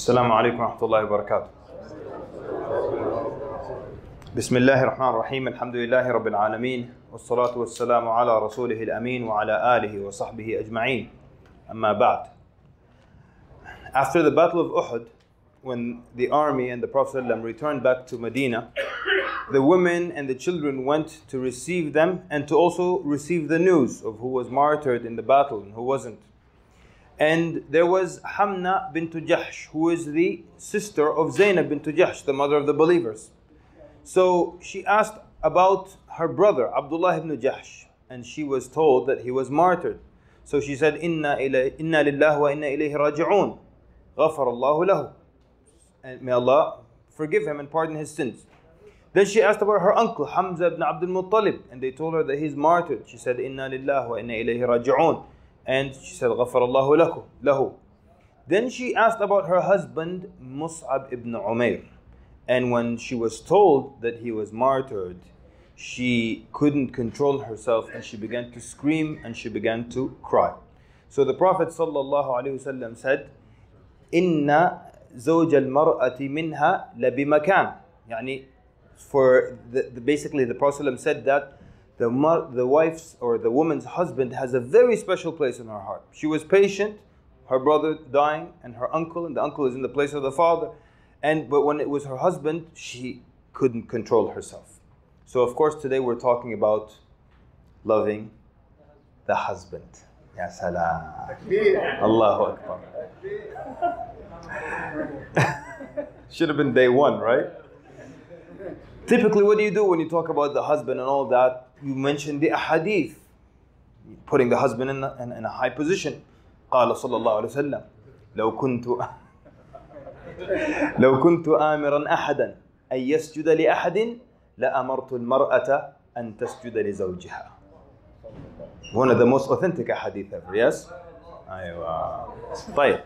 السلام عليكم ورحمة الله وبركاته. بسم الله الرحمن الرحيم. الحمد لله رب العالمين والصلاة والسلام على رسوله الأمين وعلى آله وصحبه أجمعين. أما بعد. After the Battle of Uhud, when the army and the Prophet ﷺ returned back to Medina, the women and the children went to receive them and to also receive the news of who was martyred in the battle and who wasn't. And there was Hamna bint Jahsh, who is the sister of Zainab bint Jahsh, the mother of the believers. So she asked about her brother, Abdullah ibn Jahsh, and she was told that he was martyred. So she said, Inna lillahi wa inna ilayhi raji'un. Ghafar Allahu lahu. And may Allah forgive him and pardon his sins. Then she asked about her uncle, Hamza ibn Abdul Muttalib, and they told her that he's martyred. She said, Inna lillahi wa inna ilayhi raji'un. And she said, Ghafar Allahu lahu. Then she asked about her husband, Mus'ab ibn Umair. And when she was told that he was martyred, she couldn't control herself and she began to scream and she began to cry. So the Prophet ﷺ said, Inna zawj al-mar'ati minha labimakan. Yani, basically the Prophet ﷺ said that the wife's or the woman's husband has a very special place in her heart. She was patient, her brother dying, and her uncle, and the uncle is in the place of the father. But when it was her husband, she couldn't control herself. So of course today we're talking about loving the husband. Ya salam. Allahu Akbar. Should have been day one, right? Typically, what do you do when you talk about the husband and all that? You mention the ahadith, putting the husband in a high position. قال صلى الله عليه وسلم لو كنت آمرا أحدا أن يسجد لأحد لأمرت المرأة أن تسجد لزوجها. One of the most authentic ahadith ever, yes? أيوة. طيب.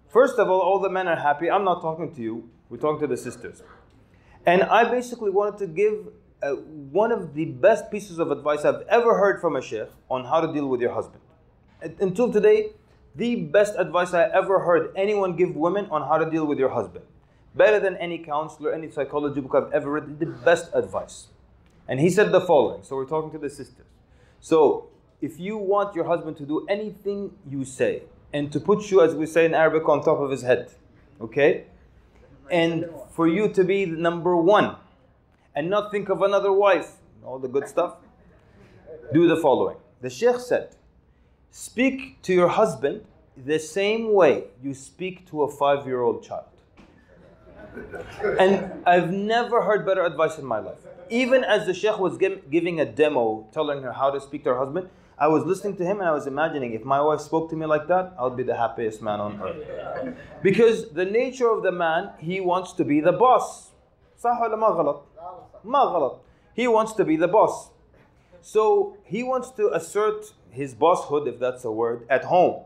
First of all the men are happy. I'm not talking to you. We're talking to the sisters. And I basically wanted to give one of the best pieces of advice I've ever heard from a sheikh on how to deal with your husband. Until today, the best advice I ever heard anyone give women on how to deal with your husband. Better than any counselor, any psychology book I've ever read, the best advice. And he said the following, so we're talking to the sisters. So, if you want your husband to do anything you say, and to put you, as we say in Arabic, on top of his head, okay? And for you to be number one, and not think of another wife, all the good stuff, do the following. The Sheikh said, speak to your husband the same way you speak to a 5-year-old child. And I've never heard better advice in my life. Even as the Sheikh was giving a demo, telling her how to speak to her husband, I was listening to him and I was imagining if my wife spoke to me like that, I would be the happiest man on earth. Because the nature of the man, he wants to be the boss. صح ولا ما غلط؟ ما غلط. He wants to be the boss. So he wants to assert his bosshood, if that's a word, at home.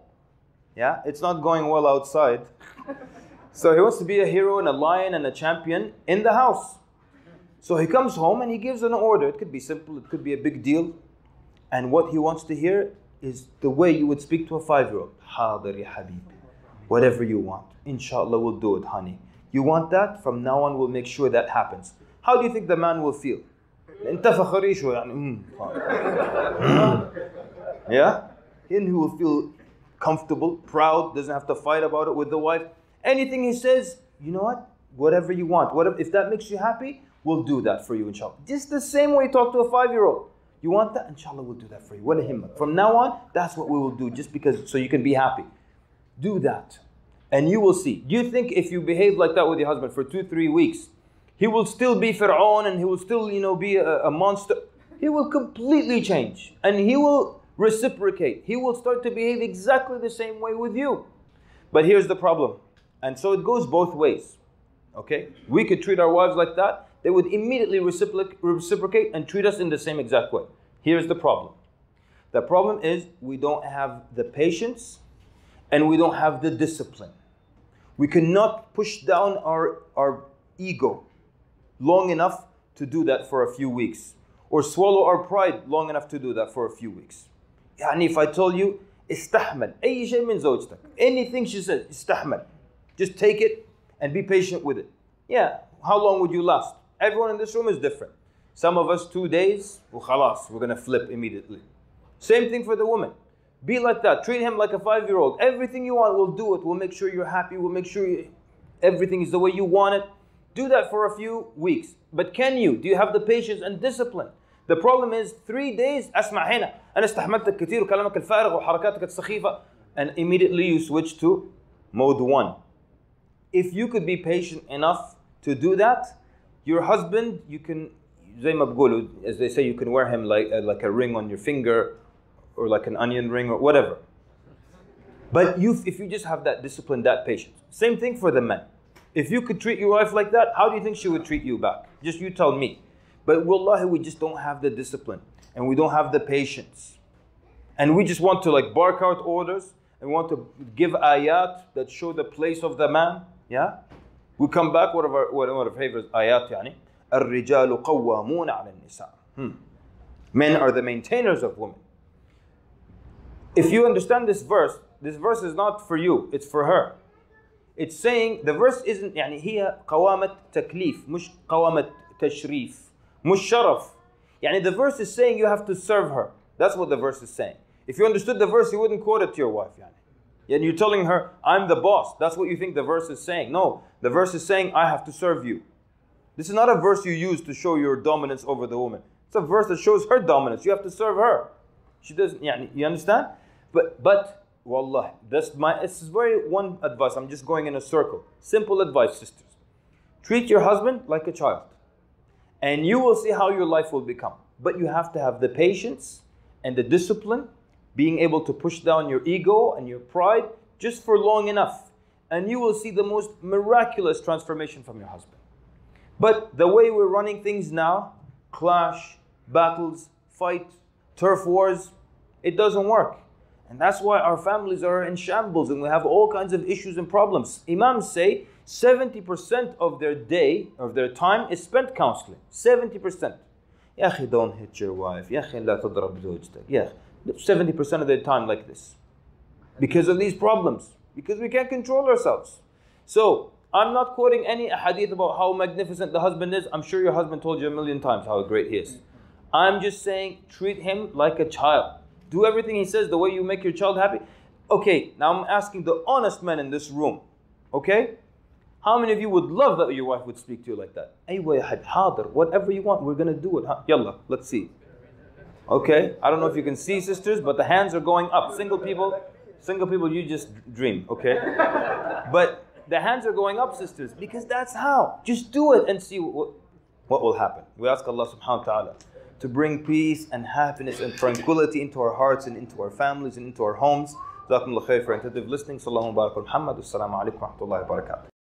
Yeah, it's not going well outside. So he wants to be a hero and a lion and a champion in the house. So he comes home and he gives an order. It could be simple, it could be a big deal. And what he wants to hear is the way you would speak to a 5-year-old. Hadir ya habib. Whatever you want. Inshallah, we'll do it, honey. You want that? From now on, we'll make sure that happens. How do you think the man will feel? Yeah? And he will feel comfortable, proud, doesn't have to fight about it with the wife. Anything he says, you know what? Whatever you want. If that makes you happy, we'll do that for you, inshallah. Just the same way you talk to a 5-year-old. You want that? Inshallah, we'll do that for you. Wala himmat. From now on, that's what we will do, just because, so you can be happy. Do that. And you will see. Do you think if you behave like that with your husband for 2-3 weeks, he will still be Fir'aun and he will still, be a monster? He will completely change. And he will reciprocate. He will start to behave exactly the same way with you. But here's the problem. And so it goes both ways. Okay? We could treat our wives like that. They would immediately reciprocate and treat us in the same exact way. Here's the problem. The problem is we don't have the patience and we don't have the discipline. We cannot push down our ego long enough to do that for a few weeks. Or swallow our pride long enough to do that for a few weeks. يعني if I told you, استحمل أي شيء من زوجتك. Anything she says, استحمل. Just take it and be patient with it. Yeah, how long would you last? Everyone in this room is different. Some of us 2 days, khalas, we're going to flip immediately. Same thing for the woman. Be like that. Treat him like a 5-year-old. Everything you want, we'll do it. We'll make sure you're happy. We'll make sure everything is the way you want it. Do that for a few weeks. But can you? Do you have the patience and discipline? The problem is 3 days, أسمع هنا أنا استحملتك كثير وكلامك الفارغ وحركاتك السخيفة, and immediately you switch to mode 1. If you could be patient enough to do that, your husband, you can, زي ما بقولوا, as they say, you can wear him like a ring on your finger, or like an onion ring, or whatever. But if you just have that discipline, that patience. Same thing for the men. If you could treat your wife like that, how do you think she would treat you back? Just you tell me. But wallahi, we just don't have the discipline, and we don't have the patience. And we just want to like bark out orders, and we want to give ayat that show the place of the man. Yeah? We come back, one of our favorite ayat, يعني. الرجال قوامون على النساء. Men are the maintainers of women. If you understand this verse is not for you, it's for her. It's saying, the verse isn't, يعني هي قوامة تكليف, مش قوامة تشريف, مش شرف. يعني the verse is saying you have to serve her. That's what the verse is saying. If you understood the verse, you wouldn't quote it to your wife. يعني. And you're telling her, I'm the boss. That's what you think the verse is saying. No, the verse is saying, I have to serve you. This is not a verse you use to show your dominance over the woman. It's a verse that shows her dominance. You have to serve her. She doesn't, يعني, you understand? But wallah, this is very one advice. I'm just going in a circle. Simple advice, sisters. Treat your husband like a child, and you will see how your life will become. But you have to have the patience and the discipline, being able to push down your ego and your pride just for long enough, and you will see the most miraculous transformation from your husband. But the way we're running things now, clash, battles, fight, turf wars, it doesn't work. And that's why our families are in shambles and we have all kinds of issues and problems. Imams say 70% of their day, of their time, is spent counseling. 70%. يا أخي, don't hit your wife. يا أخي, لا تضرب زوجتك. يا أخي, 70% of their time like this. Because of these problems. Because we can't control ourselves. So, I'm not quoting any hadith about how magnificent the husband is. I'm sure your husband told you a million times how great he is. I'm just saying, treat him like a child. Do everything he says the way you make your child happy. Okay, now I'm asking the honest men in this room. Okay? How many of you would love that your wife would speak to you like that? Aywa ya had hadir, whatever you want, we're going to do it. Yalla, let's see. Okay? I don't know if you can see, sisters, but the hands are going up. Single people, you just dream. Okay? But the hands are going up, sisters, because that's how. Just do it and see what will happen. We ask Allah subhanahu wa ta'ala to bring peace and happiness and tranquility into our hearts and into our families and into our homes. Jazakumullah khair for attentive listening. Sallallahu alaihi wa sallam. Assalamu alaikum wa rahmatullahi wa barakatuh.